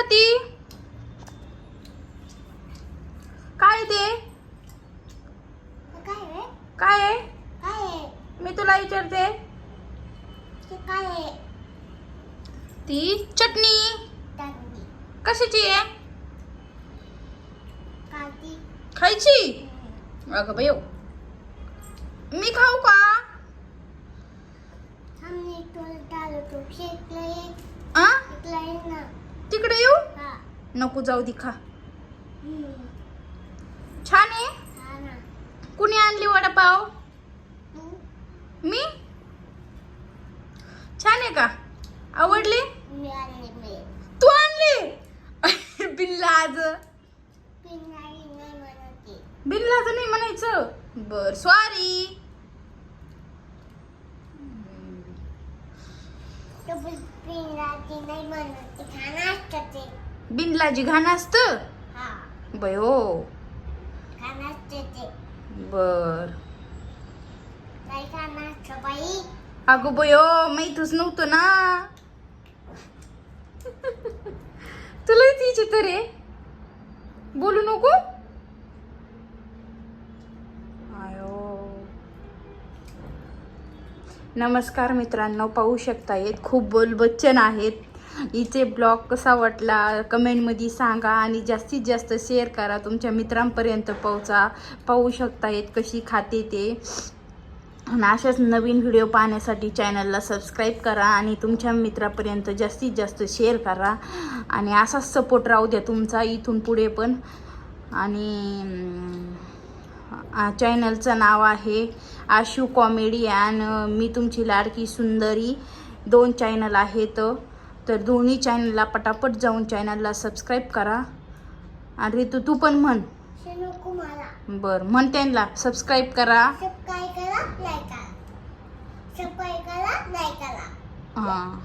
खाती? काय ते? काय आहे? मी तुला विचारते. ती चटणी कशाची आहे? खायची? अगं बाई, मी खाऊ का? आ? तिकडे येऊ? नको जाऊ दे, खा. छान आहे. कुणी आणली वडापाव? मी. छान आहे का? आवडली? तू आणली? बिनलाज. बिनलाज नाही म्हणायचं. बर, सॉरी. बिनलाजी घाण असत? बयो. बर. अगो बयो, माहीतच नव्हतं ना. तुला तिची तर आहे. बोलू नको. नमस्कार मित्रांनो, पाहू शकतायत खूप बोलबच्चन आहेत. हिचे ब्लॉग कसा वाटला कमेंटमध्ये सांगा आणि जास्तीत जास्त शेअर करा, तुमच्या मित्रांपर्यंत पोहोचा. पाहू शकतायत कशी खाते ते. आणि अशाच नवीन व्हिडिओ पाहण्यासाठी चॅनलला सबस्क्राईब करा आणि तुमच्या मित्रापर्यंत जास्तीत जास्त शेअर करा. आणि असाच सपोर्ट राहू द्या तुमचा इथून पुढे पण. आणि चॅनलचं नाव आहे आशू कॉमेडी आणि मी तुमची लाडकी सुंदरी. 2 चॅनल आहेत, तर दोन्ही चॅनलला पटापट जाऊन चॅनलला सबस्क्राईब करा. आणि रितू तू पण म्हण. बर, म्हण त्यांना सबस्क्राईब करा. हां.